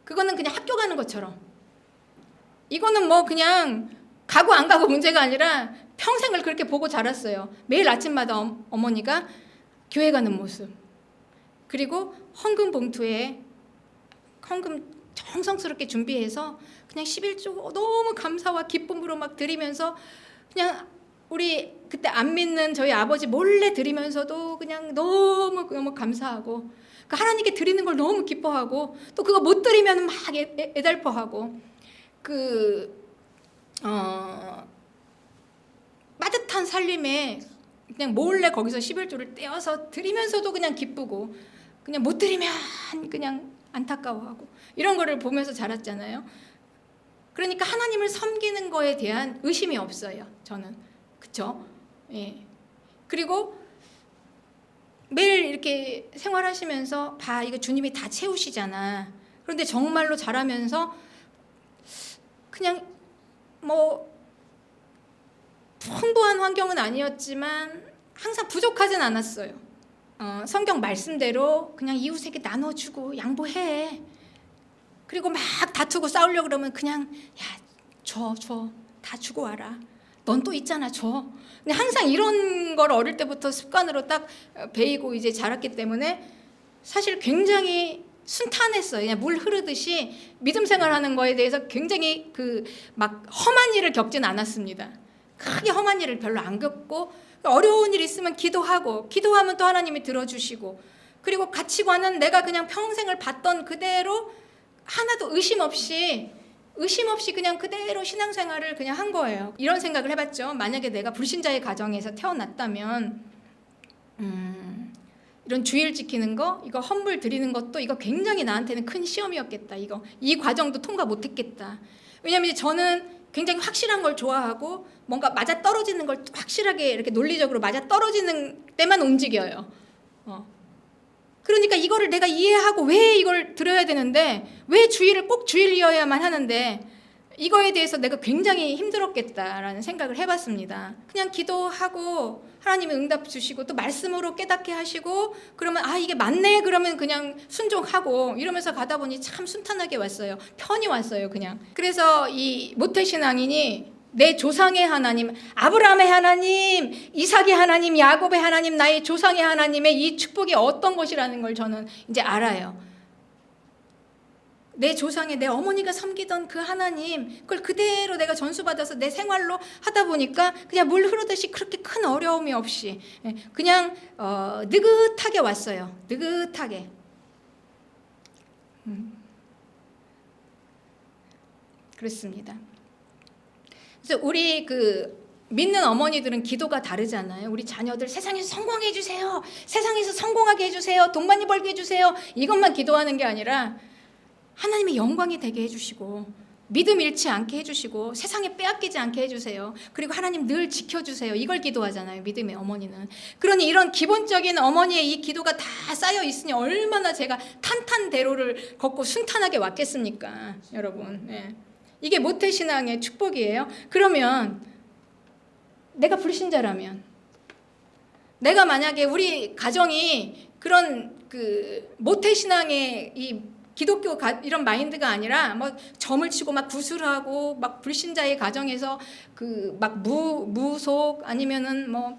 그거는 그냥 학교 가는 것처럼. 이거는 뭐 그냥 가고 안 가고 문제가 아니라 평생을 그렇게 보고 자랐어요. 매일 아침마다 어머니가 교회 가는 모습, 그리고 헌금 봉투에 헌금 정성스럽게 준비해서 그냥 11조 너무 감사와 기쁨으로 막 드리면서, 그냥 우리 그때 안 믿는 저희 아버지 몰래 드리면서도 그냥 너무 감사하고, 그 하나님께 드리는 걸 너무 기뻐하고, 또 그거 못 드리면 막 애달퍼하고, 빠듯한 살림에 그냥 몰래 거기서 11조를 떼어서 드리면서도 그냥 기쁘고, 그냥 못 드리면 그냥 안타까워하고, 이런 거를 보면서 자랐잖아요. 그러니까 하나님을 섬기는 거에 대한 의심이 없어요, 저는. 그쵸? 예. 그리고 매일 이렇게 생활하시면서 봐, 이거 주님이 다 채우시잖아. 그런데 정말로 자라면서 그냥 뭐 풍부한 환경은 아니었지만 항상 부족하진 않았어요. 성경 말씀대로 그냥 이웃에게 나눠주고 양보해. 그리고 막 다투고 싸우려고 그러면 그냥 야, 줘. 다 주고 와라. 넌 또 있잖아, 줘. 근데 항상 이런 걸 어릴 때부터 습관으로 딱 배이고 이제 자랐기 때문에 사실 굉장히 순탄했어요. 그냥 물 흐르듯이 믿음 생활하는 거에 대해서 굉장히 그 막 험한 일을 겪진 않았습니다. 크게 험한 일을 별로 안 겪고, 어려운 일 있으면 기도하고, 기도하면 또 하나님이 들어주시고, 그리고 가치관은 내가 그냥 평생을 봤던 그대로 하나도 의심 없이 그냥 그대로 신앙생활을 그냥 한 거예요. 이런 생각을 해봤죠. 만약에 내가 불신자의 가정에서 태어났다면 이런 주일 지키는 거, 이거 헌물 드리는 것도 이거 굉장히 나한테는 큰 시험이었겠다. 이 과정도 통과 못했겠다. 왜냐하면 저는 굉장히 확실한 걸 좋아하고 뭔가 맞아 떨어지는 걸 확실하게 이렇게 논리적으로 맞아 떨어지는 때만 움직여요. 그러니까 이거를 내가 이해하고 왜 이걸 드려야 되는데, 왜 주일을 꼭 주일이어야만 하는데, 이거에 대해서 내가 굉장히 힘들었겠다라는 생각을 해봤습니다. 그냥 기도하고 하나님이 응답 주시고 또 말씀으로 깨닫게 하시고, 그러면 이게 맞네, 그러면 그냥 순종하고 이러면서 가다 보니 참 순탄하게 왔어요. 편히 왔어요, 그냥. 그래서 이 모태신앙인이 내 조상의 하나님, 아브라함의 하나님, 이삭의 하나님, 야곱의 하나님, 나의 조상의 하나님의 이 축복이 어떤 것이라는 걸 저는 이제 알아요. 내 조상의, 내 어머니가 섬기던 그 하나님, 그걸 그대로 내가 전수받아서 내 생활로 하다 보니까 그냥 물 흐르듯이 그렇게 큰 어려움이 없이 그냥 느긋하게 왔어요. 느긋하게. 그렇습니다. 그래서 우리 믿는 어머니들은 기도가 다르잖아요. 우리 자녀들 세상에서 성공해 주세요. 세상에서 성공하게 해주세요. 돈 많이 벌게 해주세요. 이것만 기도하는 게 아니라 하나님의 영광이 되게 해주시고, 믿음 잃지 않게 해주시고, 세상에 빼앗기지 않게 해주세요. 그리고 하나님 늘 지켜주세요. 이걸 기도하잖아요, 믿음의 어머니는. 그러니 이런 기본적인 어머니의 이 기도가 다 쌓여 있으니 얼마나 제가 탄탄대로를 걷고 순탄하게 왔겠습니까, 여러분. 이게 모태신앙의 축복이에요. 그러면 내가 불신자라면, 내가 만약에 우리 가정이 그런 모태신앙의 이 기독교 이런 마인드가 아니라 뭐 점을 치고 막 구술하고 막 불신자의 가정에서 막 무속 아니면은 뭐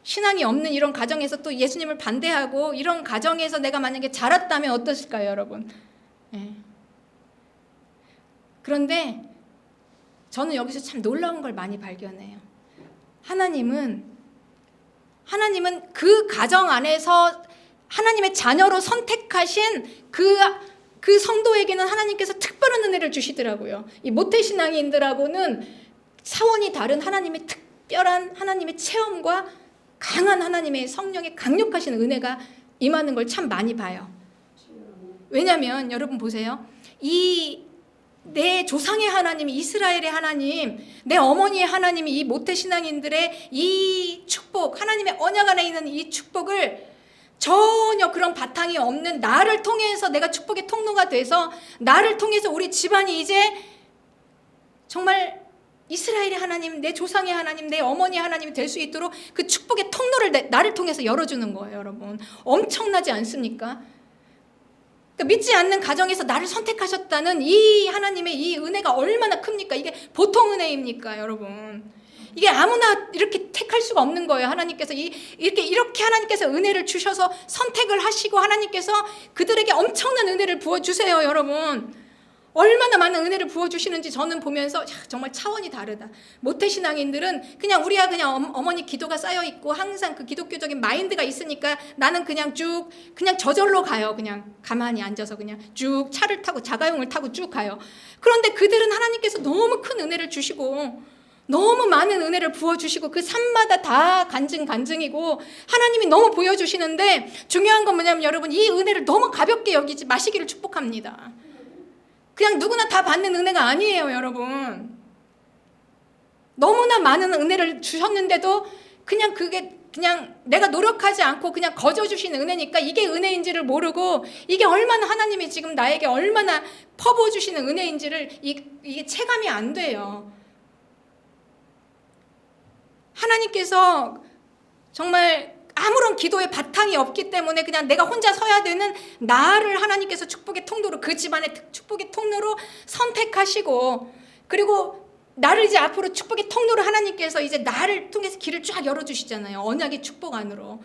신앙이 없는 이런 가정에서 또 예수님을 반대하고 이런 가정에서 내가 만약에 자랐다면 어떠실까요, 여러분? 그런데 저는 여기서 참 놀라운 걸 많이 발견해요. 하나님은 그 가정 안에서 하나님의 자녀로 선택하신 그 성도에게는 하나님께서 특별한 은혜를 주시더라고요. 이 모태신앙인들하고는 차원이 다른 하나님의 특별한 하나님의 체험과 강한 하나님의 성령의 강력하신 은혜가 임하는 걸 참 많이 봐요. 왜냐하면 여러분 보세요. 내 조상의 하나님, 이스라엘의 하나님, 내 어머니의 하나님이 이 모태신앙인들의 이 축복, 하나님의 언약 안에 있는 이 축복을 전혀 그런 바탕이 없는 나를 통해서 내가 축복의 통로가 돼서, 나를 통해서 우리 집안이 이제 정말 이스라엘의 하나님, 내 조상의 하나님, 내 어머니의 하나님이 될 수 있도록 그 축복의 통로를 나를 통해서 열어주는 거예요, 여러분. 엄청나지 않습니까? 믿지 않는 가정에서 나를 선택하셨다는 이 하나님의 이 은혜가 얼마나 큽니까? 이게 보통 은혜입니까, 여러분? 이게 아무나 이렇게 택할 수가 없는 거예요. 하나님께서 이렇게 하나님께서 은혜를 주셔서 선택을 하시고, 하나님께서 그들에게 엄청난 은혜를 부어주세요, 여러분. 얼마나 많은 은혜를 부어주시는지 저는 보면서 정말 차원이 다르다. 모태신앙인들은 그냥 우리가 그냥 어머니 기도가 쌓여있고 항상 그 기독교적인 마인드가 있으니까 나는 그냥 그냥 저절로 가요. 그냥 가만히 앉아서 그냥 쭉 차를 타고 자가용을 타고 쭉 가요. 그런데 그들은 하나님께서 너무 큰 은혜를 주시고 너무 많은 은혜를 부어주시고 그 삶마다 다 간증이고 하나님이 너무 보여주시는데, 중요한 건 뭐냐면 여러분, 이 은혜를 너무 가볍게 여기지 마시기를 축복합니다. 그냥 누구나 다 받는 은혜가 아니에요, 여러분. 너무나 많은 은혜를 주셨는데도 그냥 그게 그냥 내가 노력하지 않고 그냥 거저 주신 은혜니까 이게 은혜인지를 모르고, 이게 얼마나 하나님이 지금 나에게 얼마나 퍼부어 주시는 은혜인지를 이게 체감이 안 돼요. 하나님께서 정말 아무런 기도의 바탕이 없기 때문에 그냥 내가 혼자 서야 되는 나를 하나님께서 축복의 통로로, 그 집안의 축복의 통로로 선택하시고, 그리고 나를 이제 앞으로 축복의 통로로 하나님께서 이제 나를 통해서 길을 쫙 열어주시잖아요. 언약의 축복 안으로.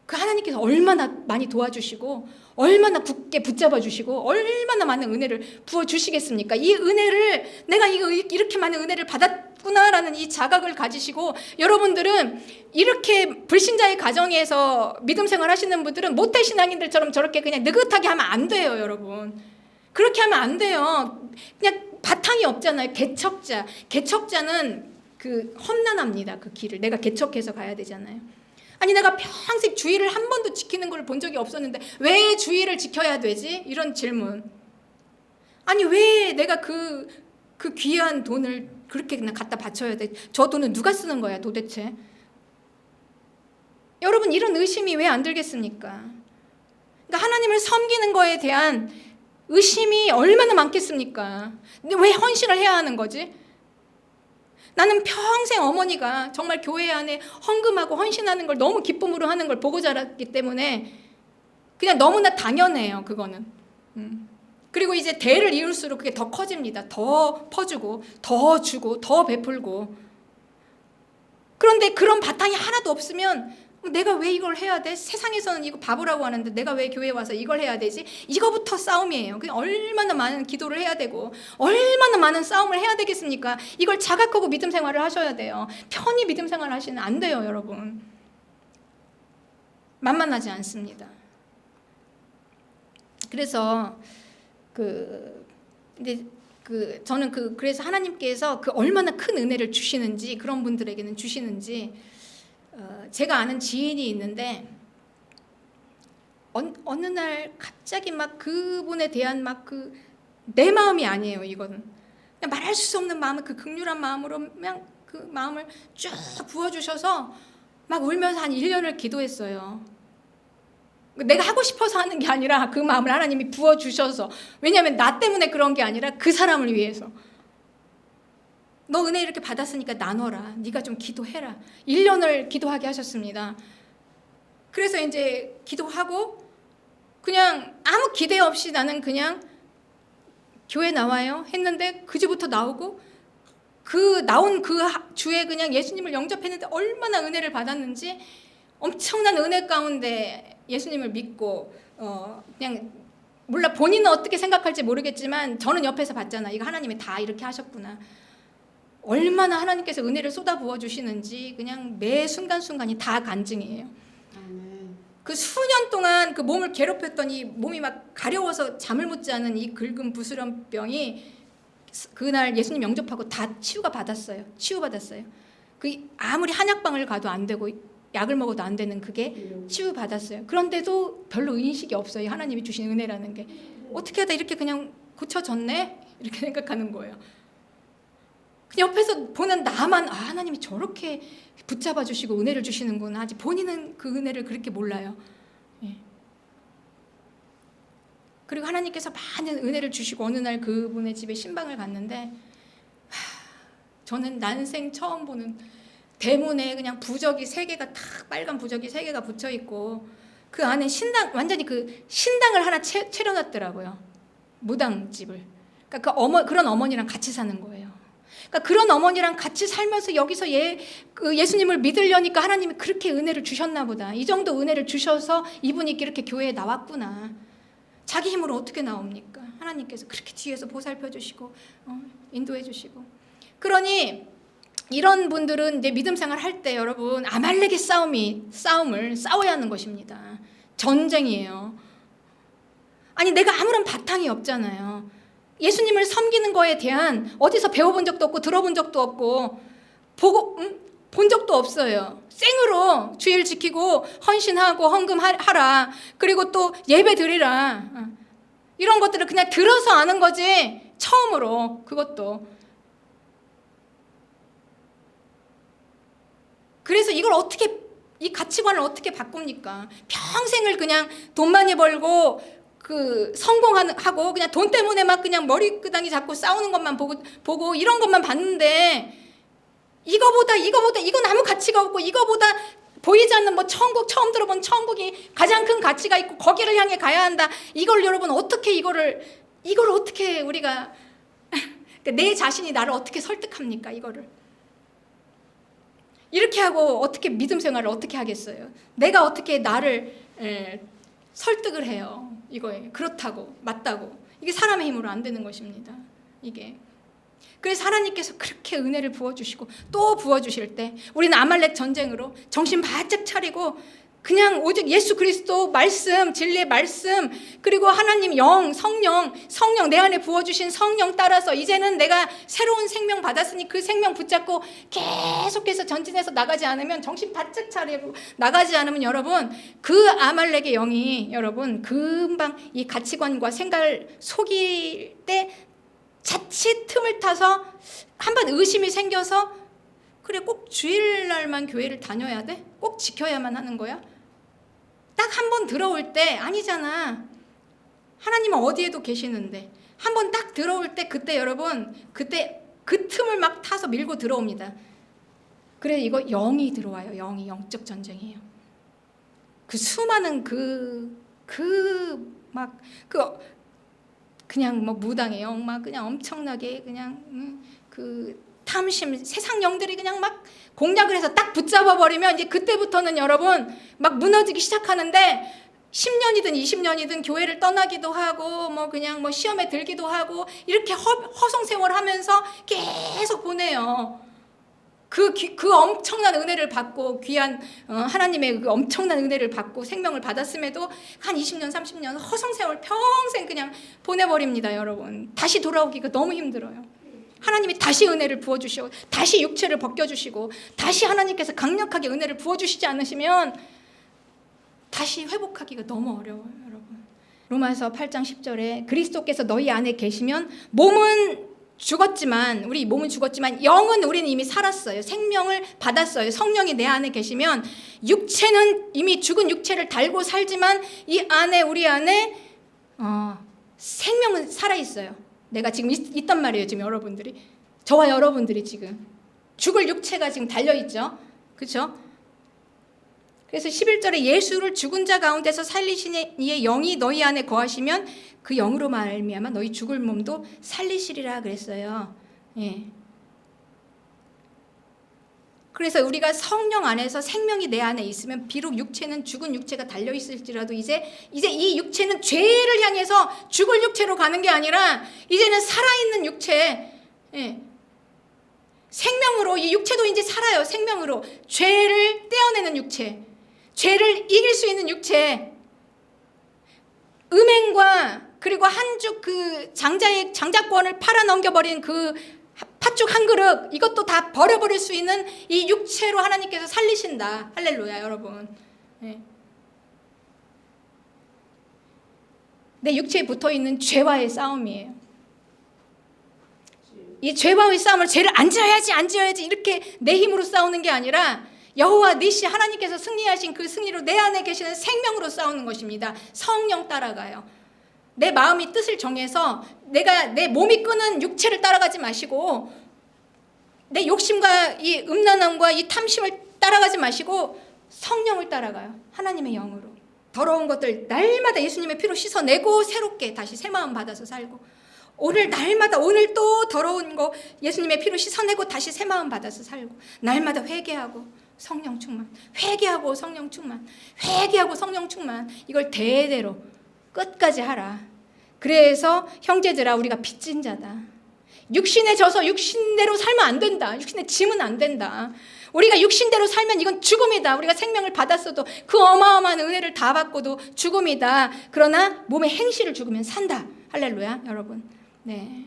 그 하나님께서 얼마나 많이 도와주시고 얼마나 굳게 붙잡아 주시고 얼마나 많은 은혜를 부어주시겠습니까? 이 은혜를 내가 이렇게 많은 은혜를 받았구나라는 이 자각을 가지시고, 여러분들은 이렇게 불신자의 가정에서 믿음 생활 하시는 분들은 모태신앙인들처럼 저렇게 그냥 느긋하게 하면 안 돼요. 여러분, 그렇게 하면 안 돼요. 그냥 바탕이 없잖아요. 개척자는 그 험난합니다. 그 길을 내가 개척해서 가야 되잖아요. 아니, 내가 평생 주의를 한 번도 지키는 걸 본 적이 없었는데 왜 주의를 지켜야 되지? 이런 질문. 아니, 왜 내가 그 귀한 돈을 그렇게 그냥 갖다 바쳐야 돼? 저 돈은 누가 쓰는 거야 도대체? 여러분, 이런 의심이 왜 안 들겠습니까? 그러니까 하나님을 섬기는 거에 대한 의심이 얼마나 많겠습니까? 근데 왜 헌신을 해야 하는 거지? 나는 평생 어머니가 정말 교회 안에 헌금하고 헌신하는 걸 너무 기쁨으로 하는 걸 보고 자랐기 때문에 그냥 너무나 당연해요, 그거는. 그리고 이제 대를 이을수록 그게 더 커집니다. 더 퍼주고, 더 주고, 더 베풀고. 그런데 그런 바탕이 하나도 없으면 내가 왜 이걸 해야 돼? 세상에서는 이거 바보라고 하는데 내가 왜 교회에 와서 이걸 해야 되지? 이거부터 싸움이에요. 그냥 얼마나 많은 기도를 해야 되고 얼마나 많은 싸움을 해야 되겠습니까? 이걸 자각하고 믿음 생활을 하셔야 돼요. 편히 믿음 생활을 하시면 안 돼요, 여러분. 만만하지 않습니다. 그래서 저는 그래서 하나님께서 얼마나 큰 은혜를 주시는지, 그런 분들에게는 주시는지, 제가 아는 지인이 있는데 어느 날 갑자기 막 그분에 대한 내 마음이 아니에요. 이거는 그냥 말할 수 없는 마음을, 그 극률한 마음으로 그냥 그 마음을 쭉 부어주셔서 막 울면서 한 1년을 기도했어요. 내가 하고 싶어서 하는 게 아니라 그 마음을 하나님이 부어주셔서, 왜냐하면 나 때문에 그런 게 아니라 그 사람을 위해서. 너 은혜 이렇게 받았으니까 나눠라. 네가 좀 기도해라. 1년을 기도하게 하셨습니다. 그래서 이제 기도하고 그냥 아무 기대 없이 나는 그냥 교회 나와요 했는데 그 주부터 나오고, 나온 그 주에 그냥 예수님을 영접했는데 얼마나 은혜를 받았는지, 엄청난 은혜 가운데 예수님을 믿고 그냥 몰라, 본인은 어떻게 생각할지 모르겠지만 저는 옆에서 봤잖아. 이거 하나님이 다 이렇게 하셨구나. 얼마나 하나님께서 은혜를 쏟아부어 주시는지 그냥 매 순간순간이 다 간증이에요. 그 수년 동안 그 몸을 괴롭혔더니 몸이 막 가려워서 잠을 못 자는 이 긁은 부스럼병이 그날 예수님 영접하고 다 치유받았어요. 아무리 한약방을 가도 안 되고 약을 먹어도 안 되는 그게 치유받았어요. 그런데도 별로 인식이 없어요. 하나님이 주신 은혜라는 게. 어떻게 하다 이렇게 그냥 고쳐졌네? 이렇게 생각하는 거예요. 옆에서 보는 나만 하나님이 저렇게 붙잡아 주시고 은혜를 주시는구나 하지, 본인은 그 은혜를 그렇게 몰라요. 예. 그리고 하나님께서 많은 은혜를 주시고 어느 날 그분의 집에 신방을 갔는데 저는 난생 처음 보는 대문에 그냥 부적이 3개가 탁, 빨간 부적이 3개가 붙여 있고 그 안에 완전히 그 신당을 하나 차려놨더라고요. 무당집을. 그러니까 그런 어머니랑 같이 사는 거예요. 그러니까 그런 어머니랑 같이 살면서 여기서 예수님을 믿으려니까 하나님이 그렇게 은혜를 주셨나 보다. 이 정도 은혜를 주셔서 이분이 이렇게 교회에 나왔구나. 자기 힘으로 어떻게 나옵니까? 하나님께서 그렇게 뒤에서 보살펴 주시고 인도해 주시고. 그러니 이런 분들은 이제 믿음 생활 할 때 여러분, 아말렉의 싸움을 싸워야 하는 것입니다. 전쟁이에요. 아니, 내가 아무런 바탕이 없잖아요. 예수님을 섬기는 거에 대한 어디서 배워본 적도 없고 들어본 적도 없고 본 적도 없어요. 생으로 주일 지키고 헌신하고 헌금하라, 그리고 또 예배 드리라, 이런 것들을 그냥 들어서 아는 거지, 처음으로. 그것도. 그래서 이 가치관을 어떻게 바꿉니까? 평생을 그냥 돈 많이 벌고 성공하고 그냥 돈 때문에 막 그냥 머리끄덩이 잡고 싸우는 것만 보고 이런 것만 봤는데, 이거보다 이건 아무 가치가 없고, 이거보다 보이지 않는 천국, 처음 들어본 천국이 가장 큰 가치가 있고 거기를 향해 가야 한다. 이걸 여러분 이걸 어떻게 우리가 그러니까 내 자신이 나를 어떻게 설득합니까? 이거를 이렇게 하고 어떻게 믿음 생활을 어떻게 하겠어요? 내가 어떻게 나를 설득을 해요? 이거에 그렇다고 맞다고 이게 사람의 힘으로 안 되는 것입니다. 이게 그래서 하나님께서 그렇게 은혜를 부어주시고 또 부어주실 때 우리는 아말렉 전쟁으로 정신 바짝 차리고 그냥 오직 예수 그리스도 말씀, 진리의 말씀, 그리고 하나님 영, 성령 내 안에 부어주신 성령 따라서 이제는 내가 새로운 생명 받았으니 그 생명 붙잡고 계속해서 전진해서 나가지 않으면, 정신 바짝 차리고 나가지 않으면 여러분 그 아말렉의 영이 여러분 금방 이 가치관과 생각을 속일 때 자칫 틈을 타서 한번 의심이 생겨서 그래 꼭 주일날만 교회를 다녀야 돼? 꼭 지켜야만 하는 거야? 딱 한 번 들어올 때 아니잖아. 하나님은 어디에도 계시는데 한 번 딱 들어올 때 그때 여러분 그때 그 틈을 막 타서 밀고 들어옵니다. 그래 이거 영이 들어와요. 영이 영적 전쟁이에요. 그 수많은 그냥 뭐 무당의 영 막 그냥 엄청나게 그냥 그 탐심 세상 영들이 그냥 막 공략을 해서 딱 붙잡아 버리면 이제 그때부터는 여러분 막 무너지기 시작하는데 10년이든 20년이든 교회를 떠나기도 하고 뭐 그냥 뭐 시험에 들기도 하고 이렇게 허송세월 하면서 계속 보내요. 그 엄청난 은혜를 받고 귀한 하나님의 그 엄청난 은혜를 받고 생명을 받았음에도 한 20년 30년 허송세월 평생 그냥 보내버립니다. 여러분 다시 돌아오기가 너무 힘들어요. 하나님이 다시 은혜를 부어주시고 다시 육체를 벗겨주시고 다시 하나님께서 강력하게 은혜를 부어주시지 않으시면 다시 회복하기가 너무 어려워요. 여러분 로마서 8장 10절에 그리스도께서 너희 안에 계시면 몸은 죽었지만 우리 몸은 죽었지만 영은 우리는 이미 살았어요. 생명을 받았어요. 성령이 내 안에 계시면 육체는 이미 죽은 육체를 달고 살지만 이 안에 우리 안에 생명은 살아있어요. 내가 지금 있단 말이에요. 지금 여러분들이 저와 여러분들이 지금 죽을 육체가 지금 달려있죠. 그렇죠? 그래서 11절에 예수를 죽은 자 가운데서 살리신 이의 영이 너희 안에 거하시면 그 영으로 말미암아 너희 죽을 몸도 살리시리라 그랬어요. 예. 그래서 우리가 성령 안에서 생명이 내 안에 있으면 비록 육체는 죽은 육체가 달려 있을지라도 이제 이 육체는 죄를 향해서 죽을 육체로 가는 게 아니라 이제는 살아있는 육체, 예. 생명으로 이 육체도 이제 살아요. 생명으로 죄를 떼어내는 육체, 죄를 이길 수 있는 육체, 음행과 그리고 한죽 그 장자권을 팔아 넘겨버린 그 팥죽 한 그릇 이것도 다 버려버릴 수 있는 이 육체로 하나님께서 살리신다. 할렐루야 여러분. 네. 내 육체에 붙어있는 죄와의 싸움이에요. 이 죄와의 싸움을 죄를 안 지어야지 이렇게 내 힘으로 싸우는 게 아니라 여호와 니시 하나님께서 승리하신 그 승리로 내 안에 계시는 생명으로 싸우는 것입니다. 성령 따라가요. 내 마음이 뜻을 정해서 내 몸이 끄는 육체를 따라가지 마시고 내 욕심과 이 음란함과 이 탐심을 따라가지 마시고 성령을 따라가요. 하나님의 영으로 더러운 것들 날마다 예수님의 피로 씻어내고 새롭게 다시 새 마음 받아서 살고 날마다 오늘 또 더러운 거 예수님의 피로 씻어내고 다시 새 마음 받아서 살고 날마다 회개하고 성령 충만, 회개하고 성령 충만, 회개하고 성령 충만 이걸 대대로 끝까지 하라. 그래서 형제들아 우리가 빚진 자다. 육신에 져서 육신대로 살면 안 된다. 육신에 지면 안 된다. 우리가 육신대로 살면 이건 죽음이다. 우리가 생명을 받았어도 그 어마어마한 은혜를 다 받고도 죽음이다. 그러나 몸의 행실을 죽으면 산다. 할렐루야 여러분. 네.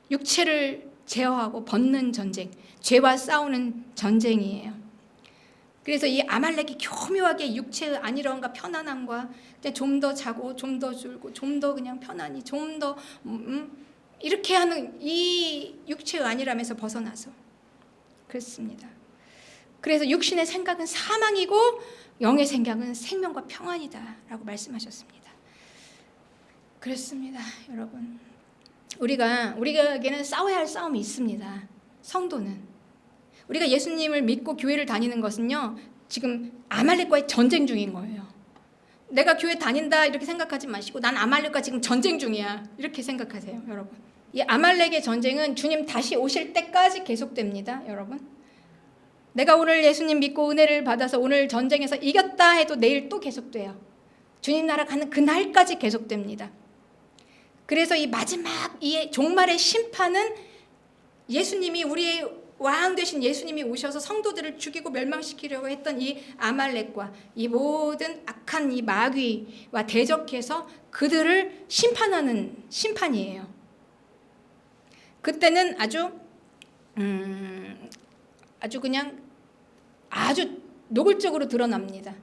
육체를 제어하고 벗는 전쟁, 죄와 싸우는 전쟁이에요. 그래서 이 아말렉이 교묘하게 육체의 안일함과 편안함과 좀 더 자고 좀 더 줄고 좀 더 그냥 편안히 좀 더 이렇게 하는 이 육체의 안일함에서 벗어나서 그렇습니다. 그래서 육신의 생각은 사망이고 영의 생각은 생명과 평안이다 라고 말씀하셨습니다. 그렇습니다 여러분. 우리에게는 싸워야 할 싸움이 있습니다. 성도는 우리가 예수님을 믿고 교회를 다니는 것은요 지금 아말렉과의 전쟁 중인 거예요. 내가 교회 다닌다 이렇게 생각하지 마시고 난 아말렉과 지금 전쟁 중이야 이렇게 생각하세요 여러분. 이 아말렉의 전쟁은 주님 다시 오실 때까지 계속됩니다, 여러분. 내가 오늘 예수님 믿고 은혜를 받아서 오늘 전쟁에서 이겼다 해도 내일 또 계속돼요. 주님 나라 가는 그날까지 계속됩니다. 그래서 이 마지막 이 종말의 심판은 예수님이 우리의 왕 되신 예수님이 오셔서 성도들을 죽이고 멸망시키려고 했던 이 아말렉과 이 모든 악한 이 마귀와 대적해서 그들을 심판하는 심판이에요. 그때는 아주 그냥 아주 노골적으로 드러납니다.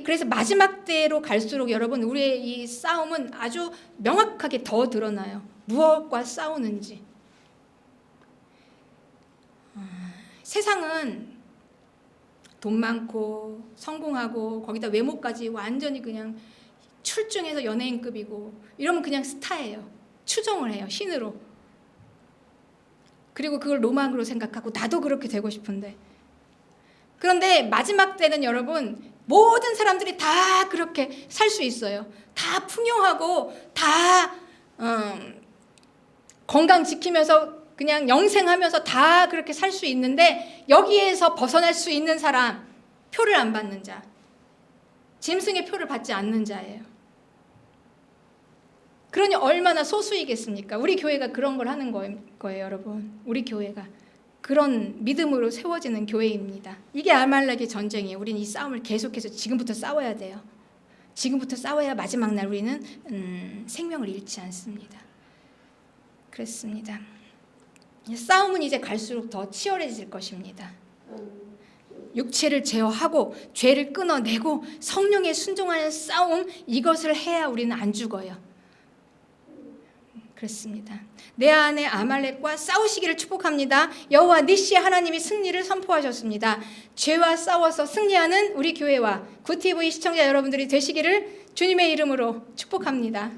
그래서 마지막 때로 갈수록 여러분 우리의 이 싸움은 아주 명확하게 더 드러나요. 무엇과 싸우는지. 세상은 돈 많고 성공하고 거기다 외모까지 완전히 그냥 출중해서 연예인급이고 이러면 그냥 스타예요. 추종을 해요. 신으로. 그리고 그걸 로망으로 생각하고 나도 그렇게 되고 싶은데. 그런데 마지막 때는 여러분 모든 사람들이 다 그렇게 살 수 있어요. 다 풍요하고 다 건강 지키면서 그냥 영생하면서 다 그렇게 살 수 있는데 여기에서 벗어날 수 있는 사람, 표를 안 받는 자, 짐승의 표를 받지 않는 자예요. 그러니 얼마나 소수이겠습니까? 우리 교회가 그런 걸 하는 거예요, 여러분. 우리 교회가 그런 믿음으로 세워지는 교회입니다. 이게 아말렉의 전쟁이에요. 우리는 이 싸움을 계속해서 지금부터 싸워야 돼요. 지금부터 싸워야 마지막 날 우리는 생명을 잃지 않습니다. 그렇습니다. 싸움은 이제 갈수록 더 치열해질 것입니다. 육체를 제어하고 죄를 끊어내고 성령에 순종하는 싸움, 이것을 해야 우리는 안 죽어요. 그렇습니다. 내 안에 아말렉과 싸우시기를 축복합니다. 여호와 니시 하나님이 승리를 선포하셨습니다. 죄와 싸워서 승리하는 우리 교회와 구TV 시청자 여러분들이 되시기를 주님의 이름으로 축복합니다.